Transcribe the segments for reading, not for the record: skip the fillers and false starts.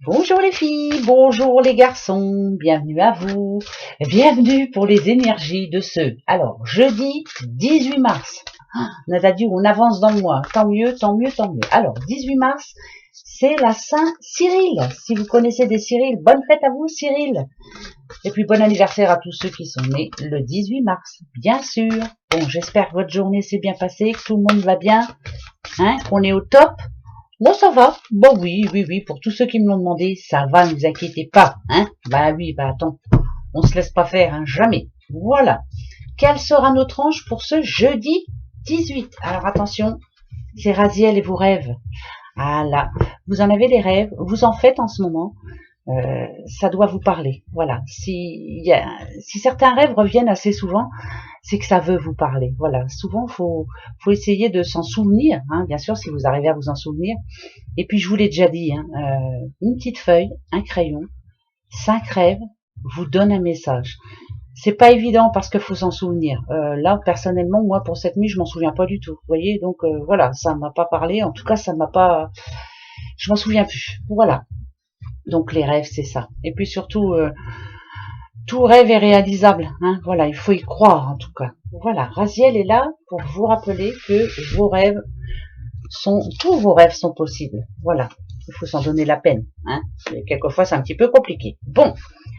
Bonjour les filles, bonjour les garçons, bienvenue à vous, bienvenue pour les énergies de Alors, jeudi 18 mars, Nadadou, on avance dans le mois, tant mieux, tant mieux, tant mieux. Alors, 18 mars, c'est la Saint-Cyril, si vous connaissez des Cyril, bonne fête à vous Cyril. Et puis bon anniversaire à tous ceux qui sont nés le 18 mars, bien sûr. Bon, j'espère que votre journée s'est bien passée, que tout le monde va bien, qu'on est au top. Bon, ça va. Bon, oui, pour tous ceux qui me l'ont demandé, ça va, ne vous inquiétez pas, Bah oui, bah attends, on se laisse pas faire, jamais. Voilà. Quel sera notre ange pour ce jeudi 18? Alors attention, c'est Raziel et vos rêves. Ah là, vous en avez des rêves, vous en faites en ce moment. Ça doit vous parler. Voilà. Si certains rêves reviennent assez souvent, c'est que ça veut vous parler. Voilà. Souvent, faut essayer de s'en souvenir. Bien sûr, si vous arrivez à vous en souvenir. Et puis, je vous l'ai déjà dit, une petite feuille, un crayon, 5 rêves vous donne un message. C'est pas évident parce qu'il faut s'en souvenir. Là, personnellement, moi, pour cette nuit, je m'en souviens pas du tout. Vous voyez, donc voilà, ça m'a pas parlé. En tout cas, ça m'a pas. Je m'en souviens plus. Voilà. Donc les rêves, c'est ça. Et puis surtout, tout rêve est réalisable. Voilà, il faut y croire en tout cas. Voilà, Raziel est là pour vous rappeler que tous vos rêves sont possibles. Voilà, il faut s'en donner la peine. Quelquefois, c'est un petit peu compliqué. Bon,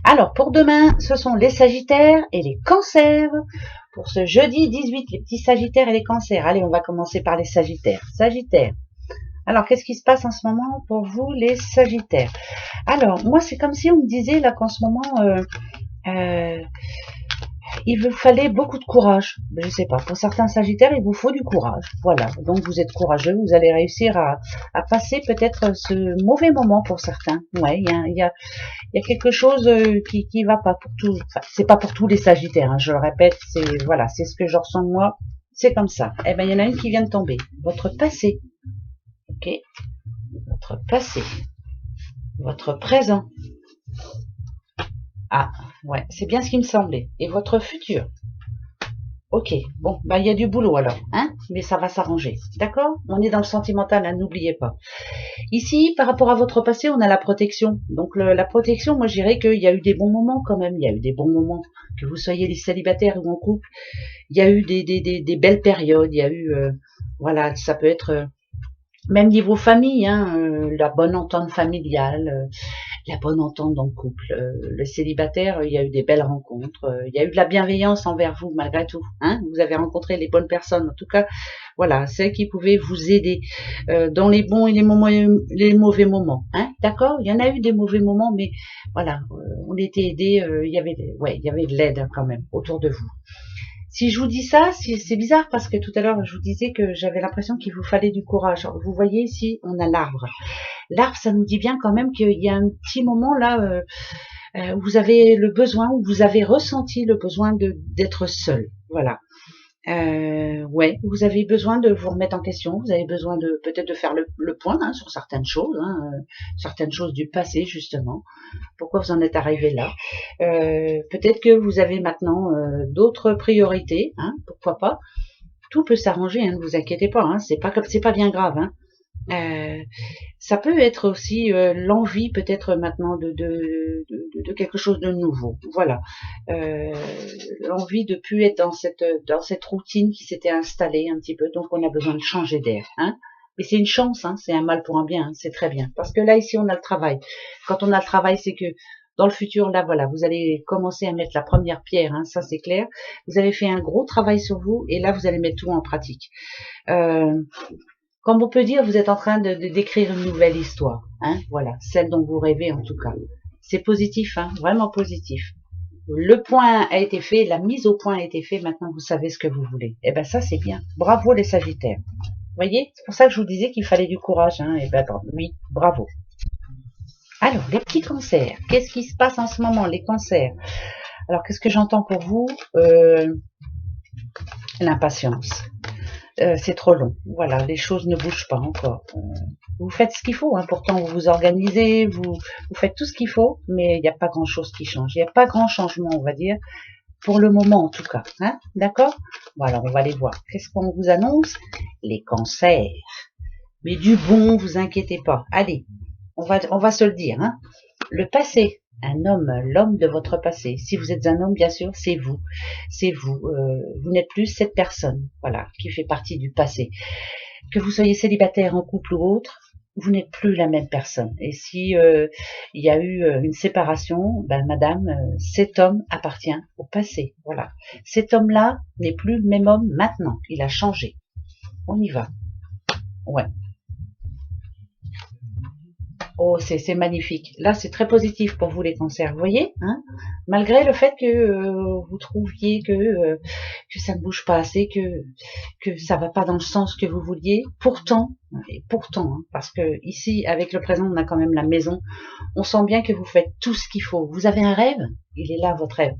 alors pour demain, ce sont les Sagittaires et les Cancers. Pour ce jeudi 18, les petits Sagittaires et les Cancers. Allez, on va commencer par les Sagittaires. Sagittaires. Alors, qu'est-ce qui se passe en ce moment pour vous, les Sagittaires? Alors, moi, c'est comme si on me disait là qu'en ce moment, il vous fallait beaucoup de courage. Je sais pas. Pour certains Sagittaires, il vous faut du courage. Voilà. Donc, vous êtes courageux. Vous allez réussir à passer peut-être ce mauvais moment pour certains. Ouais, il y a quelque chose qui va pas pour tout. Enfin, c'est pas pour tous les Sagittaires. Je le répète. C'est voilà, c'est ce que je ressens moi. C'est comme ça. Eh ben, il y en a une qui vient de tomber. Votre passé. Ok. Votre passé. Votre présent. Ah, ouais, c'est bien ce qui me semblait. Et votre futur. Ok, bon, bah il y a du boulot alors, mais ça va s'arranger, d'accord? On est dans le sentimental, n'oubliez pas. Ici, par rapport à votre passé, on a la protection. Donc la protection, moi je dirais qu'il y a eu des bons moments quand même. Il y a eu des bons moments, que vous soyez célibataire ou en couple. Il y a eu des belles périodes. Il y a eu, voilà, ça peut être même niveau famille, la bonne entente familiale, la bonne entente dans le couple. Le célibataire, il y a eu des belles rencontres, il y a eu de la bienveillance envers vous malgré tout. Vous avez rencontré les bonnes personnes, en tout cas, voilà, celles qui pouvaient vous aider dans les bons et les mauvais moments. D'accord? Il y en a eu des mauvais moments, mais voilà, on était aidés, il y avait de l'aide quand même autour de vous. Si je vous dis ça, c'est bizarre parce que tout à l'heure, je vous disais que j'avais l'impression qu'il vous fallait du courage. Vous voyez ici, on a l'arbre. L'arbre, ça nous dit bien quand même qu'il y a un petit moment là où vous avez le besoin, où vous avez ressenti le besoin d'être seul. Voilà. Ouais, vous avez besoin de vous remettre en question, vous avez besoin de peut-être de faire le point sur certaines choses du passé justement. Pourquoi vous en êtes arrivé là? Peut-être que vous avez maintenant d'autres priorités, pourquoi pas. Tout peut s'arranger, ne vous inquiétez pas, c'est pas bien grave. Ça peut être aussi l'envie peut-être maintenant de quelque chose de nouveau. Voilà, l'envie de plus être dans cette routine qui s'était installée un petit peu. Donc on a besoin de changer d'air. Et c'est une chance, c'est un mal pour un bien, c'est très bien. Parce que là ici on a le travail. Quand on a le travail, c'est que dans le futur, là, voilà, vous allez commencer à mettre la première pierre, ça c'est clair. Vous avez fait un gros travail sur vous et là vous allez mettre tout en pratique. Comme on peut dire, vous êtes en train de d'écrire une nouvelle histoire, voilà, celle dont vous rêvez en tout cas. C'est positif, vraiment positif. Le point a été fait, la mise au point a été fait, maintenant vous savez ce que vous voulez. Eh ben ça c'est bien. Bravo les Sagittaires. Vous voyez, c'est pour ça que je vous disais qu'il fallait du courage, Eh ben oui, bravo. Alors, les petits cancers, qu'est-ce qui se passe en ce moment, les cancers? Alors, qu'est-ce que j'entends pour vous? L'impatience. C'est trop long. Voilà, les choses ne bougent pas encore. Vous faites ce qu'il faut, pourtant vous vous organisez, vous faites tout ce qu'il faut, mais il n'y a pas grand-chose qui change. Il n'y a pas grand changement, on va dire, pour le moment en tout cas. D'accord? Voilà, on va les voir. Qu'est-ce qu'on vous annonce? Les cancers. Mais du bon, vous inquiétez pas. Allez, on va se le dire, hein. Le passé, un homme, l'homme de votre passé. Si vous êtes un homme, bien sûr, c'est vous. C'est vous. Vous n'êtes plus cette personne, voilà, qui fait partie du passé. Que vous soyez célibataire, en couple ou autre, vous n'êtes plus la même personne. Et si il y a eu une séparation, ben madame, cet homme appartient au passé. Voilà. Cet homme-là n'est plus le même homme maintenant. Il a changé. On y va. Ouais. Oh, c'est magnifique. Là, c'est très positif pour vous les cancers, vous voyez, hein, malgré le fait que vous trouviez que ça ne bouge pas assez, que ça va pas dans le sens que vous vouliez. Pourtant, et pourtant, hein, parce que ici, avec le présent, on a quand même la maison. On sent bien que vous faites tout ce qu'il faut. Vous avez un rêve, il est là, votre rêve.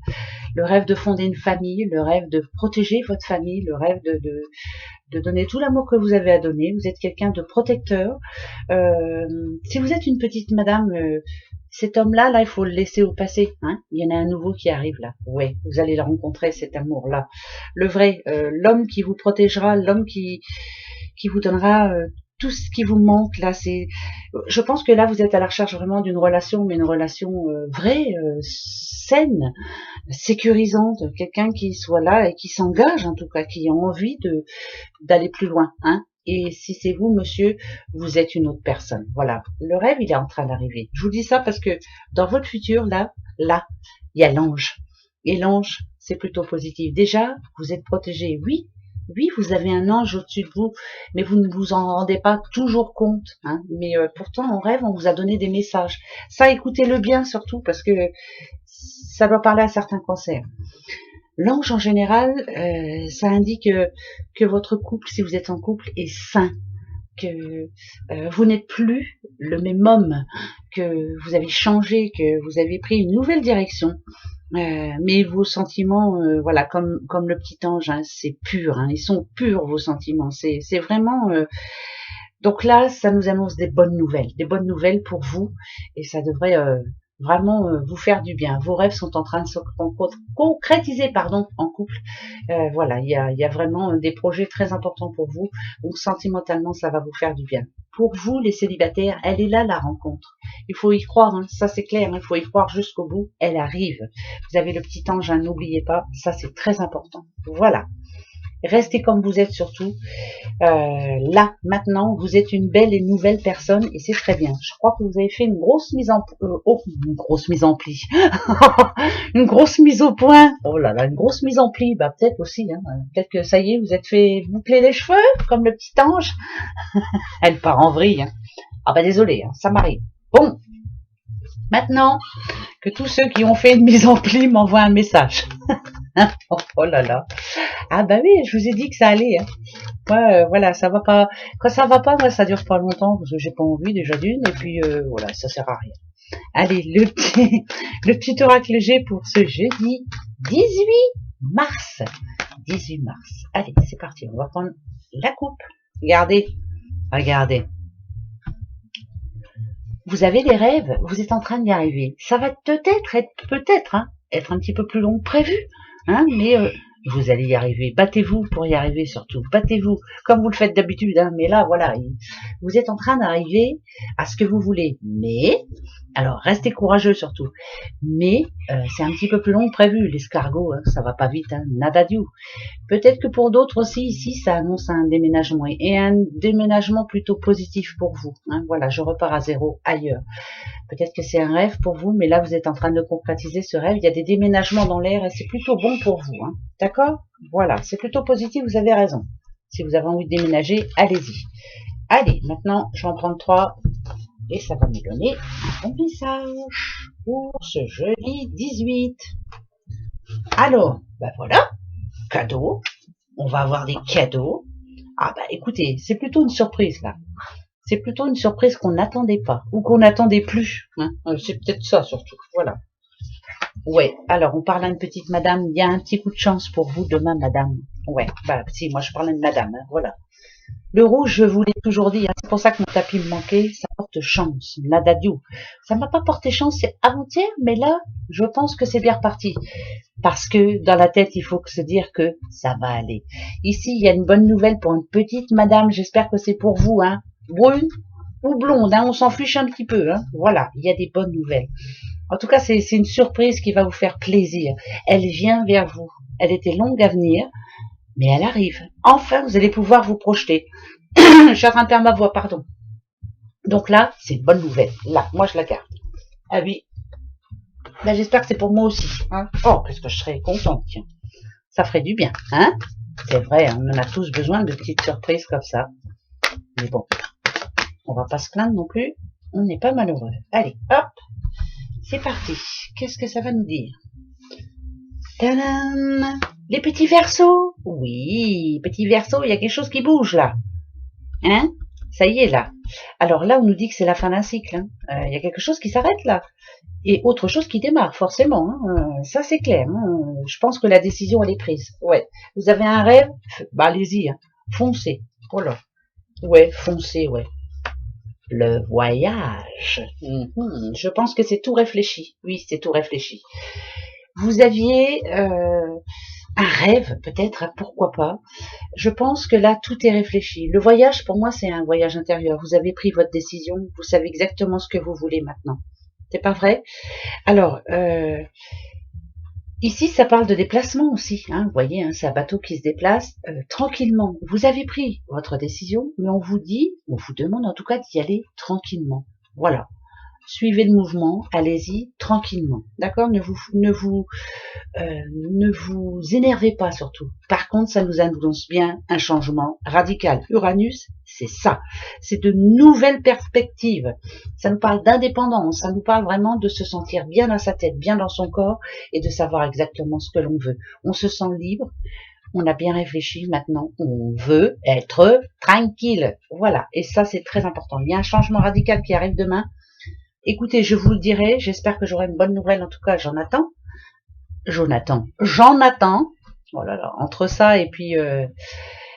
Le rêve de fonder une famille, le rêve de protéger votre famille, le rêve de donner tout l'amour que vous avez à donner. Vous êtes quelqu'un de protecteur. Si vous êtes une petite madame, cet homme-là, là, il faut le laisser au passé. Hein, il y en a un nouveau qui arrive là. Oui, vous allez le rencontrer, cet amour-là. Le vrai, l'homme qui vous protégera, l'homme qui vous donnera tout ce qui vous manque. Là, je pense que là, vous êtes à la recherche vraiment d'une relation, mais une relation vraie, saine, sécurisante, quelqu'un qui soit là et qui s'engage, en tout cas, qui a envie d'aller plus loin, hein. Et si c'est vous, monsieur, vous êtes une autre personne. Voilà. Le rêve, il est en train d'arriver. Je vous dis ça parce que dans votre futur, là, il y a l'ange. Et l'ange, c'est plutôt positif. Déjà, vous êtes protégé. Oui, vous avez un ange au-dessus de vous, mais vous ne vous en rendez pas toujours compte, hein. Mais pourtant, en rêve, on vous a donné des messages. Ça, écoutez-le bien surtout, parce que ça doit parler à certains cancers. L'ange, en général, ça indique que votre couple, si vous êtes en couple, est sain, que vous n'êtes plus le même homme, que vous avez changé, que vous avez pris une nouvelle direction. Mais vos sentiments, voilà, comme le petit ange, hein, c'est pur, hein, ils sont purs vos sentiments. C'est vraiment. Donc là, ça nous annonce des bonnes nouvelles pour vous, et ça devrait vraiment vous faire du bien. Vos rêves sont en train de se concrétiser, pardon, en couple. Voilà, il y a vraiment des projets très importants pour vous. Donc sentimentalement, ça va vous faire du bien. Pour vous, les célibataires, elle est là la rencontre. Il faut y croire, hein, ça c'est clair, hein, il faut y croire jusqu'au bout. Elle arrive. Vous avez le petit ange, hein, n'oubliez pas, ça c'est très important. Voilà. Restez comme vous êtes surtout. Là, maintenant, vous êtes une belle et nouvelle personne et c'est très bien. Je crois que vous avez fait une grosse mise en une grosse mise en pli. Une grosse mise au point. Oh là là, une grosse mise en pli. Bah peut-être aussi. Hein. Peut-être que ça y est, vous êtes fait boucler les cheveux comme le petit ange. Elle part en vrille. Hein. Ah bah désolé, hein, ça m'arrive. Bon, maintenant que tous ceux qui ont fait une mise en pli m'envoient un message. Oh là là. Ah bah oui, je vous ai dit que ça allait. Hein. Moi, voilà, ça va pas. Quand ça va pas, moi, ça dure pas longtemps parce que j'ai pas envie déjà d'une. Et puis voilà, ça sert à rien. Allez, le petit oracle léger pour ce jeudi 18 mars. 18 mars. Allez, c'est parti. On va prendre la coupe. Regardez. Vous avez des rêves. Vous êtes en train d'y arriver. Ça va peut-être être un petit peu plus long que prévu. Hein, mais vous allez y arriver. Battez-vous pour y arriver surtout. Battez-vous comme vous le faites d'habitude. Hein, mais là, voilà, vous êtes en train d'arriver à ce que vous voulez. Mais, alors, restez courageux surtout. Mais c'est un petit peu plus long que prévu. L'escargot, hein, ça va pas vite. Hein, nada du. Peut-être que pour d'autres aussi, ici, ça annonce un déménagement. Et un déménagement plutôt positif pour vous. Hein, voilà, je repars à zéro ailleurs. Peut-être que c'est un rêve pour vous, mais là, vous êtes en train de concrétiser ce rêve. Il y a des déménagements dans l'air et c'est plutôt bon pour vous. Hein. D'accord? Voilà, c'est plutôt positif, vous avez raison. Si vous avez envie de déménager, allez-y. Allez, maintenant, je vais en prendre 3 et ça va me donner un bon message pour ce jeudi 18. Alors, ben voilà, cadeau. On va avoir des cadeaux. Ah bah écoutez, c'est plutôt une surprise là. C'est plutôt une surprise qu'on n'attendait pas ou qu'on n'attendait plus. Hein. C'est peut-être ça surtout. Voilà. Ouais. Alors on parle à une petite madame. Il y a un petit coup de chance pour vous demain, madame. Ouais. Bah si, moi je parle à une madame. Hein. Voilà. Le rouge, je vous l'ai toujours dit. Hein. C'est pour ça que mon tapis me manquait. Ça porte chance. Nada du. Ça m'a pas porté chance. C'est avant-hier, mais là, je pense que c'est bien reparti. Parce que dans la tête, il faut se dire que ça va aller. Ici, il y a une bonne nouvelle pour une petite madame. J'espère que c'est pour vous, hein. Brune, ou blonde, hein, on s'en fiche un petit peu. Hein. Voilà, il y a des bonnes nouvelles. En tout cas, c'est une surprise qui va vous faire plaisir. Elle vient vers vous. Elle était longue à venir, mais elle arrive. Enfin, vous allez pouvoir vous projeter. Je suis en train de perdre ma voix, pardon. Donc là, c'est une bonne nouvelle. Là, moi, je la garde. Ah oui. Là, j'espère que c'est pour moi aussi. Hein. Oh, qu'est-ce que je serais contente, tiens. Ça ferait du bien, hein. C'est vrai, on en a tous besoin de petites surprises comme ça. Mais bon, on va pas se plaindre non plus. On n'est pas malheureux. Allez, hop. C'est parti. Qu'est-ce que ça va nous dire? Tadam! Les petits verceaux. Oui, petits verceaux, il y a quelque chose qui bouge là. Hein? Ça y est là. Alors là, on nous dit que c'est la fin d'un cycle. Hein. Il y a quelque chose qui s'arrête là. Et autre chose qui démarre, forcément. Hein. Ça, c'est clair. Hein. Je pense que la décision, elle est prise. Ouais. Vous avez un rêve? Bah, allez-y. Hein. Foncez. Oh là. Ouais, foncez, ouais. Le voyage. Je pense que c'est tout réfléchi. Oui, c'est tout réfléchi. Vous aviez un rêve, peut-être, pourquoi pas. Je pense que là, tout est réfléchi. Le voyage, pour moi, c'est un voyage intérieur. Vous avez pris votre décision, vous savez exactement ce que vous voulez maintenant. C'est pas vrai? Alors, ici, ça parle de déplacement aussi. Hein, vous voyez, hein, c'est un bateau qui se déplace tranquillement. Vous avez pris votre décision, mais on vous dit, on vous demande en tout cas d'y aller tranquillement. Voilà. Suivez le mouvement, allez-y tranquillement. D'accord? Ne vous énervez pas surtout. Par contre, ça nous annonce bien un changement radical. Uranus, c'est ça. C'est de nouvelles perspectives. Ça nous parle d'indépendance. Ça nous parle vraiment de se sentir bien dans sa tête, bien dans son corps et de savoir exactement ce que l'on veut. On se sent libre. On a bien réfléchi. Maintenant, on veut être tranquille. Voilà. Et ça, c'est très important. Il y a un changement radical qui arrive demain. Écoutez, je vous le dirai. J'espère que j'aurai une bonne nouvelle. En tout cas, j'en attends. J'en attends. Oh là là, entre ça et puis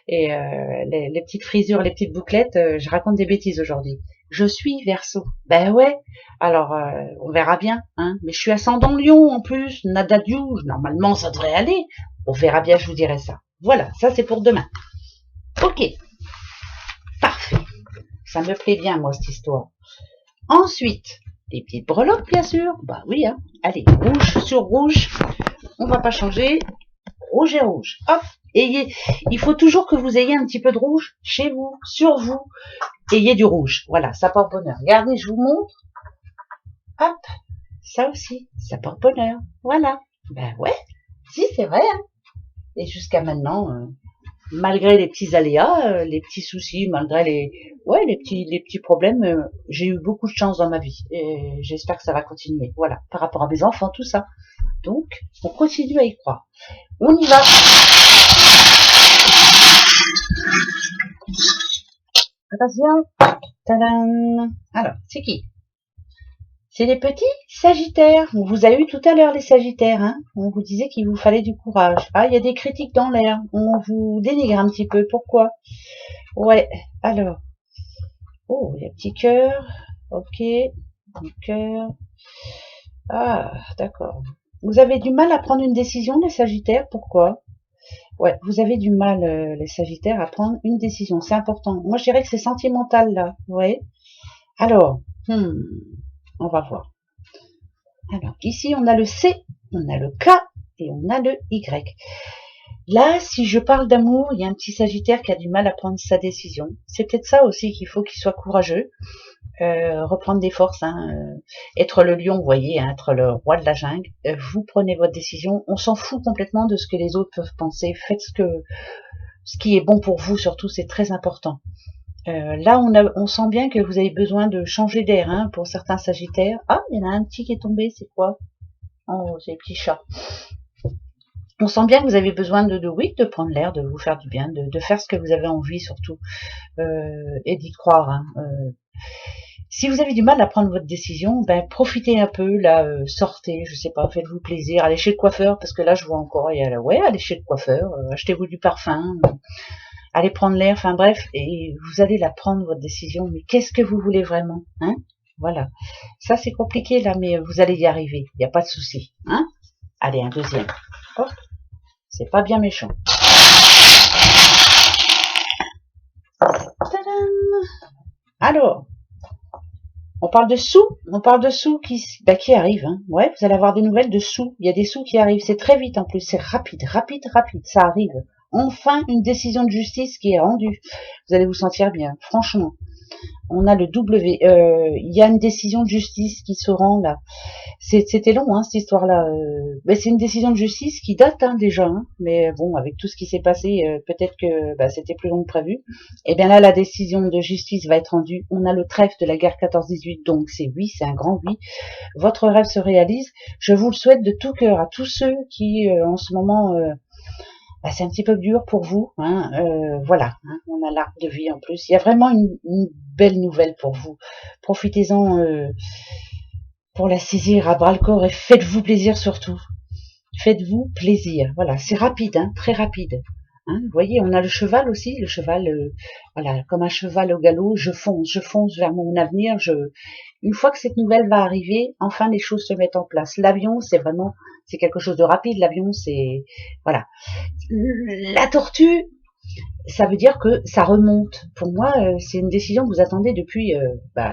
les petites frisures, les petites bouclettes, je raconte des bêtises aujourd'hui. Je suis Verseau. Ben ouais. Alors on verra bien. Hein. Mais je suis ascendant Lion en plus. Nada du. Normalement, ça devrait aller. On verra bien. Je vous dirai ça. Voilà. Ça c'est pour demain. Ok. Parfait. Ça me plaît bien moi cette histoire. Ensuite, les petites breloques bien sûr. Bah oui. Hein. Allez, rouge sur rouge. On va pas changer. Rouge et rouge. Hop. Il faut toujours que vous ayez un petit peu de rouge chez vous, sur vous. Ayez du rouge. Voilà, ça porte bonheur. Regardez, je vous montre. Hop. Ça aussi, ça porte bonheur. Voilà. Ben ouais. Si, c'est vrai. Hein. Et jusqu'à maintenant, malgré les petits aléas, les petits soucis, malgré les petits problèmes, j'ai eu beaucoup de chance dans ma vie. Et j'espère que ça va continuer. Voilà. Par rapport à mes enfants, tout ça. Donc, on continue à y croire. On y va. Attention. Tadam. Alors, c'est qui? C'est les petits Sagittaires. On vous a eu tout à l'heure les Sagittaires. Hein. On vous disait qu'il vous fallait du courage. Ah, il y a des critiques dans l'air. On vous dénigre un petit peu. Pourquoi? Ouais. Alors. Oh, il y a petit cœur. Ok. Un cœur. Ah, d'accord. Vous avez du mal à prendre une décision, les Sagittaires. Pourquoi? Ouais, vous avez du mal, les Sagittaires, à prendre une décision. C'est important. Moi, je dirais que c'est sentimental, là. Vous voyez? Alors, on va voir. Alors, ici, on a le C, on a le K et on a le Y. Là, si je parle d'amour, il y a un petit Sagittaire qui a du mal à prendre sa décision. C'est peut-être ça aussi qu'il faut qu'il soit courageux. Reprendre des forces, hein, être le lion, vous voyez, hein, être le roi de la jungle. Vous prenez votre décision. On s'en fout complètement de ce que les autres peuvent penser. Faites ce qui est bon pour vous, surtout, c'est très important. Là, on sent bien que vous avez besoin de changer d'air, hein, pour certains Sagittaires. Ah, il y en a un petit qui est tombé, c'est quoi? Oh, c'est les petits chats. On sent bien que vous avez besoin de prendre l'air, de vous faire du bien, de faire ce que vous avez envie, surtout, et d'y croire. Hein. Si vous avez du mal à prendre votre décision, ben profitez un peu, là, sortez, je sais pas, faites-vous plaisir, allez chez le coiffeur, parce que là je vois encore, allez chez le coiffeur, achetez-vous du parfum, allez prendre l'air, enfin bref, et vous allez la prendre votre décision, mais qu'est-ce que vous voulez vraiment, hein? Voilà. Ça c'est compliqué là, mais vous allez y arriver, il n'y a pas de souci, hein? Allez, un deuxième. Oh, c'est pas bien méchant. Tadam! Alors, parle de sous qui arrivent. Hein. Ouais, vous allez avoir des nouvelles de sous. Il y a des sous qui arrivent. C'est très vite en plus. C'est rapide. Ça arrive. Enfin, une décision de justice qui est rendue. Vous allez vous sentir bien. Franchement, on a le W. Il y a une décision de justice qui se rend là. C'était long, hein, cette histoire-là. Mais c'est une décision de justice qui date déjà. Hein. Mais bon, avec tout ce qui s'est passé, peut-être que c'était plus long que prévu. Et bien là, la décision de justice va être rendue. On a le trèfle de la guerre 14-18, donc c'est oui, c'est un grand oui. Votre rêve se réalise. Je vous le souhaite de tout cœur à tous ceux qui, en ce moment, c'est un petit peu dur pour vous. Hein, voilà, hein, on a l'arc de vie en plus. Il y a vraiment une belle nouvelle pour vous. Profitez-en pour la saisir à bras le corps et faites-vous plaisir surtout. Faites-vous plaisir. Voilà, c'est rapide, hein, très rapide. Hein, vous voyez, on a le cheval aussi, le cheval, voilà, comme un cheval au galop, je fonce vers mon avenir. Une fois que cette nouvelle va arriver, enfin les choses se mettent en place. L'avion, c'est quelque chose de rapide. L'avion, c'est, voilà. La tortue, ça veut dire que ça remonte. Pour moi, c'est une décision que vous attendez depuis,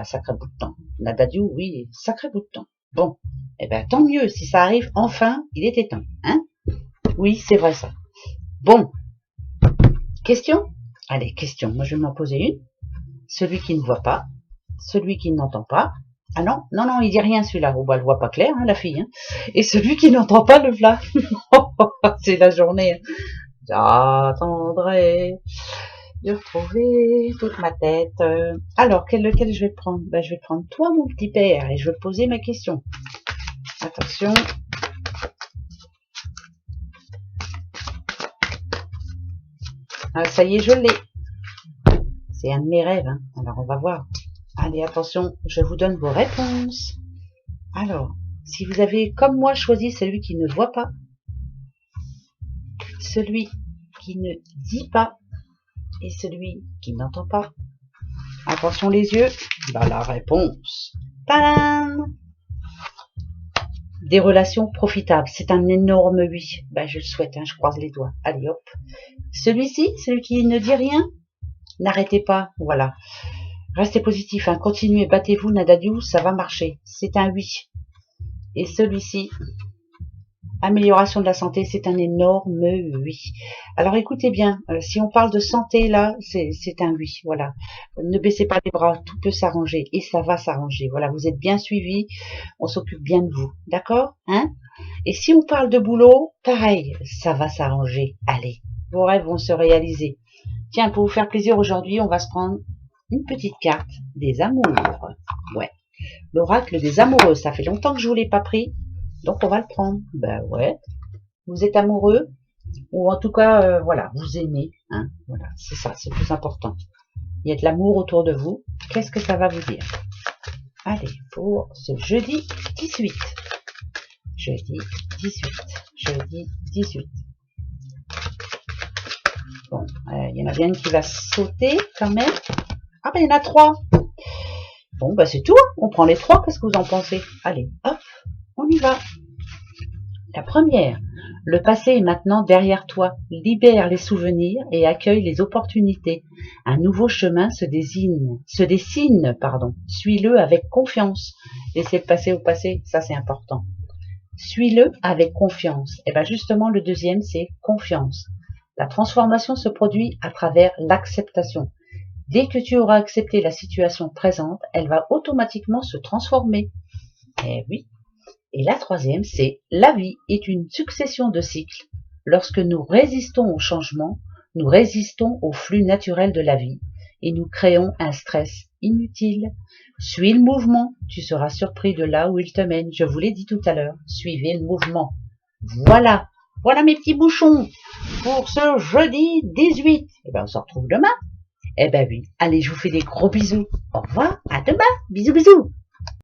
sacré bout de temps. Nadadiou, oui, sacré bout de temps. Bon, eh ben tant mieux si ça arrive enfin. Il était temps, hein. Oui, c'est vrai ça. Bon. Question? Allez, question. Moi, je vais m'en poser une. Celui qui ne voit pas, celui qui n'entend pas. Ah non, il dit rien celui-là. Oh, elle voit pas clair, hein, la fille. Hein. Et celui qui n'entend pas le v'là. C'est la journée. Hein. J'attendrai de retrouver toute ma tête. Alors, lequel je vais prendre? Je vais prendre toi, mon petit père, et je vais poser ma question. Attention. Ah, ça y est, je l'ai. C'est un de mes rêves. Hein. Alors, on va voir. Allez, attention, je vous donne vos réponses. Alors, si vous avez, comme moi, choisi celui qui ne voit pas, celui qui ne dit pas et celui qui n'entend pas. Attention les yeux. La réponse. Tadam! Des relations profitables. C'est un énorme oui. Je le souhaite, hein, je croise les doigts. Allez hop. Celui-ci, celui qui ne dit rien, n'arrêtez pas. Voilà. Restez positif, hein, continuez, battez-vous, Nadadiou, ça va marcher. C'est un oui. Et celui-ci, amélioration de la santé, c'est un énorme oui. Alors écoutez bien, si on parle de santé là, c'est un oui, voilà. Ne baissez pas les bras, tout peut s'arranger et ça va s'arranger. Voilà, vous êtes bien suivis, on s'occupe bien de vous, d'accord, hein? Et si on parle de boulot, pareil, ça va s'arranger. Allez, vos rêves vont se réaliser. Tiens, pour vous faire plaisir aujourd'hui, on va se prendre une petite carte des amours. Ouais, l'oracle des amoureux, ça fait longtemps que je vous l'ai pas pris. Donc, on va le prendre. Ouais. Vous êtes amoureux. Ou en tout cas, voilà, vous aimez. Hein, voilà, c'est ça, c'est le plus important. Il y a de l'amour autour de vous. Qu'est-ce que ça va vous dire? Allez, pour ce jeudi 18. Jeudi 18. Bon, il y en a bien une qui va sauter quand même. Ah il y en a 3. Bon, c'est tout. On prend les 3. Qu'est-ce que vous en pensez? Allez, hop, on y va. La première, le passé est maintenant derrière toi. Libère les souvenirs et accueille les opportunités. Un nouveau chemin se dessine. Suis-le avec confiance. Laissez le passé au passé, ça c'est important. Suis-le avec confiance. Et justement, le deuxième, c'est confiance. La transformation se produit à travers l'acceptation. Dès que tu auras accepté la situation présente, elle va automatiquement se transformer. Eh oui. Et la troisième, c'est la vie est une succession de cycles. Lorsque nous résistons au changement, nous résistons au flux naturel de la vie et nous créons un stress inutile. Suis le mouvement, tu seras surpris de là où il te mène. Je vous l'ai dit tout à l'heure, suivez le mouvement. Voilà mes petits bouchons pour ce jeudi 18. On se retrouve demain. Oui, allez, je vous fais des gros bisous. Au revoir, à demain. Bisous.